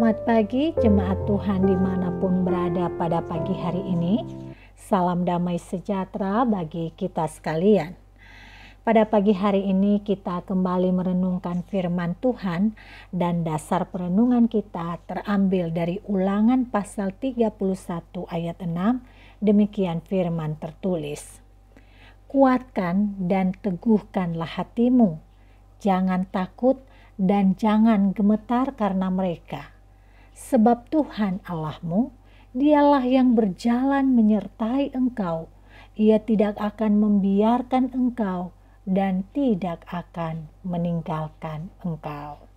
Selamat pagi jemaat Tuhan dimanapun berada pada pagi hari ini. Salam damai sejahtera bagi kita sekalian. Pada pagi hari ini kita kembali merenungkan firman Tuhan dan dasar perenungan kita terambil dari Ulangan pasal 31 ayat 6. Demikian firman tertulis. Kuatkan dan teguhkanlah hatimu. Jangan takut dan jangan gemetar karena mereka. Sebab Tuhan Allahmu, dialah yang berjalan menyertai engkau. Ia tidak akan membiarkan engkau dan tidak akan meninggalkan engkau.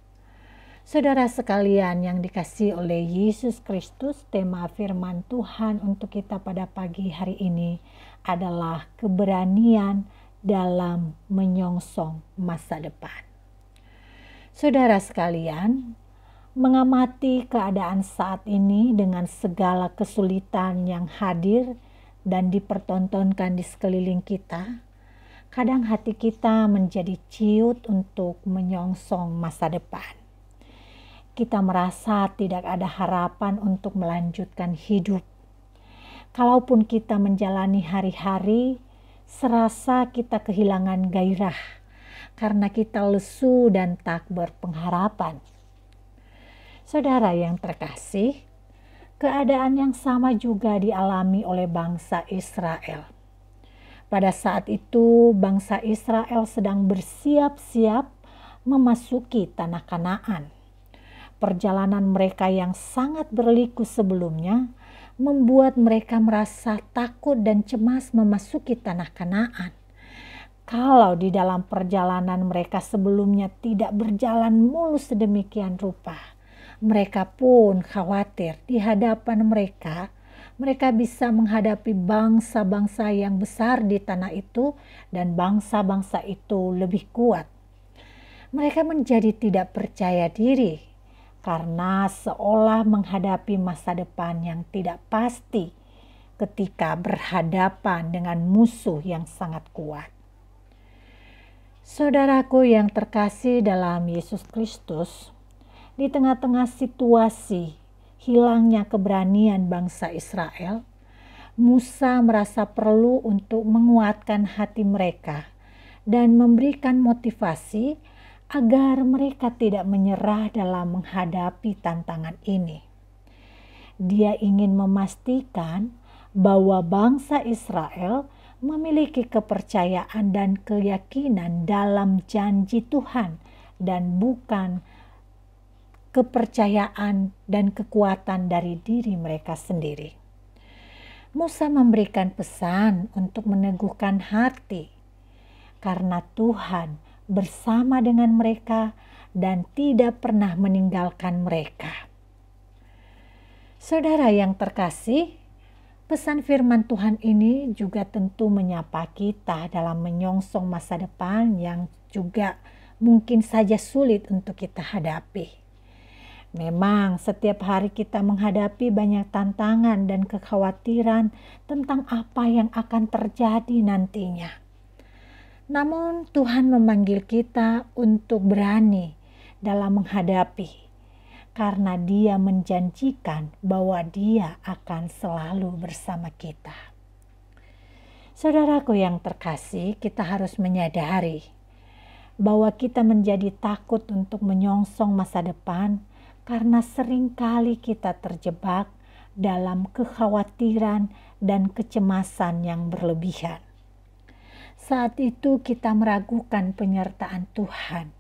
Saudara sekalian yang dikasihi oleh Yesus Kristus, tema firman Tuhan untuk kita pada pagi hari ini adalah keberanian dalam menyongsong masa depan. Saudara sekalian, mengamati keadaan saat ini dengan segala kesulitan yang hadir dan dipertontonkan di sekeliling kita, kadang hati kita menjadi ciut untuk menyongsong masa depan. Kita merasa tidak ada harapan untuk melanjutkan hidup. Kalaupun kita menjalani hari-hari, serasa kita kehilangan gairah karena kita lesu dan tak berpengharapan. Saudara yang terkasih, keadaan yang sama juga dialami oleh bangsa Israel. Pada saat itu, bangsa Israel sedang bersiap-siap memasuki tanah Kanaan. Perjalanan mereka yang sangat berliku sebelumnya membuat mereka merasa takut dan cemas memasuki tanah Kanaan. Kalau di dalam perjalanan mereka sebelumnya tidak berjalan mulus sedemikian rupa, mereka pun khawatir di hadapan mereka bisa menghadapi bangsa-bangsa yang besar di tanah itu dan bangsa-bangsa itu lebih kuat. Mereka menjadi tidak percaya diri karena seolah menghadapi masa depan yang tidak pasti ketika berhadapan dengan musuh yang sangat kuat. Saudaraku yang terkasih dalam Yesus Kristus, di tengah-tengah situasi hilangnya keberanian bangsa Israel, Musa merasa perlu untuk menguatkan hati mereka dan memberikan motivasi agar mereka tidak menyerah dalam menghadapi tantangan ini. Dia ingin memastikan bahwa bangsa Israel memiliki kepercayaan dan keyakinan dalam janji Tuhan dan bukan kepercayaan dan kekuatan dari diri mereka sendiri. Musa memberikan pesan untuk meneguhkan hati karena Tuhan bersama dengan mereka dan tidak pernah meninggalkan mereka. Saudara yang terkasih, pesan firman Tuhan ini juga tentu menyapa kita dalam menyongsong masa depan yang juga mungkin saja sulit untuk kita hadapi. Memang setiap hari kita menghadapi banyak tantangan dan kekhawatiran tentang apa yang akan terjadi nantinya. Namun Tuhan memanggil kita untuk berani dalam menghadapi, karena Dia menjanjikan bahwa Dia akan selalu bersama kita. Saudaraku yang terkasih, kita harus menyadari bahwa kita menjadi takut untuk menyongsong masa depan karena seringkali kita terjebak dalam kekhawatiran dan kecemasan yang berlebihan. Saat itu kita meragukan penyertaan Tuhan.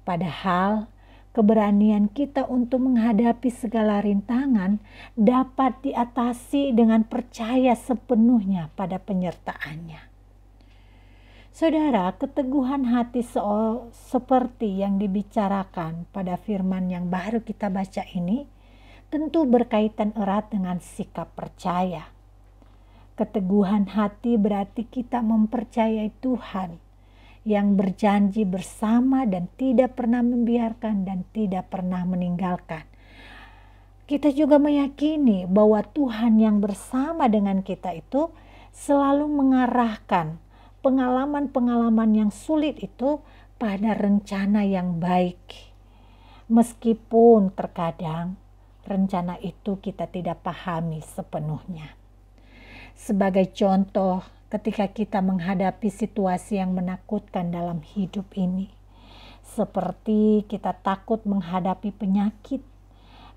Padahal keberanian kita untuk menghadapi segala rintangan dapat diatasi dengan percaya sepenuhnya pada penyertaannya. Saudara, keteguhan hati seperti yang dibicarakan pada firman yang baru kita baca ini tentu berkaitan erat dengan sikap percaya. Keteguhan hati berarti kita mempercayai Tuhan yang berjanji bersama dan tidak pernah membiarkan dan tidak pernah meninggalkan. Kita juga meyakini bahwa Tuhan yang bersama dengan kita itu selalu mengarahkan pengalaman-pengalaman yang sulit itu pada rencana yang baik. meskipun terkadang rencana itu kita tidak pahami sepenuhnya. Sebagai contoh, ketika kita menghadapi situasi yang menakutkan dalam hidup ini, seperti kita takut menghadapi penyakit,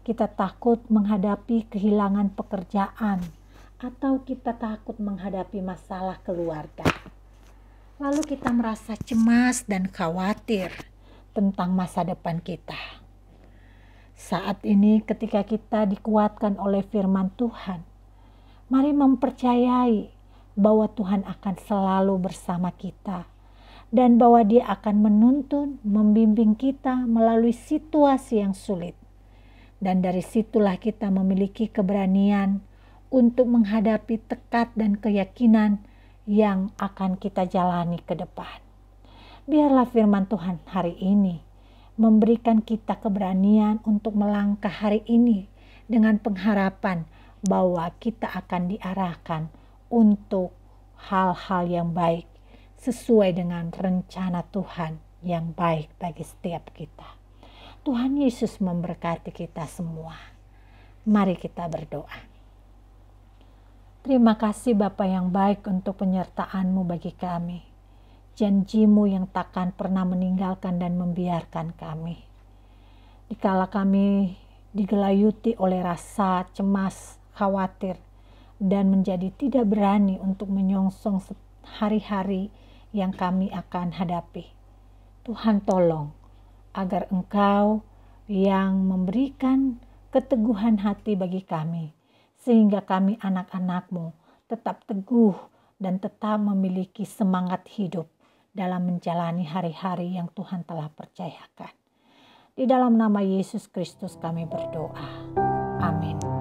kita takut menghadapi kehilangan pekerjaan, atau kita takut menghadapi masalah keluarga. Lalu kita merasa cemas dan khawatir tentang masa depan kita. Saat ini ketika kita dikuatkan oleh firman Tuhan, mari mempercayai bahwa Tuhan akan selalu bersama kita dan bahwa Dia akan menuntun, membimbing kita melalui situasi yang sulit. Dan dari situlah kita memiliki keberanian untuk menghadapi tekad dan keyakinan yang akan kita jalani ke depan. Biarlah firman Tuhan hari ini memberikan kita keberanian untuk melangkah hari ini dengan pengharapan bahwa kita akan diarahkan untuk hal-hal yang baik sesuai dengan rencana Tuhan yang baik bagi setiap kita. Tuhan Yesus memberkati kita semua. Mari kita berdoa. Terima kasih Bapa yang baik untuk penyertaan-Mu bagi kami. Janji-Mu yang takkan pernah meninggalkan dan membiarkan kami. Dikala kami digelayuti oleh rasa cemas, khawatir, dan menjadi tidak berani untuk menyongsong hari-hari yang kami akan hadapi. Tuhan tolong agar Engkau yang memberikan keteguhan hati bagi kami, sehingga kami anak-anak-Mu tetap teguh dan tetap memiliki semangat hidup dalam menjalani hari-hari yang Tuhan telah percayakan. Di dalam nama Yesus Kristus kami berdoa. Amin.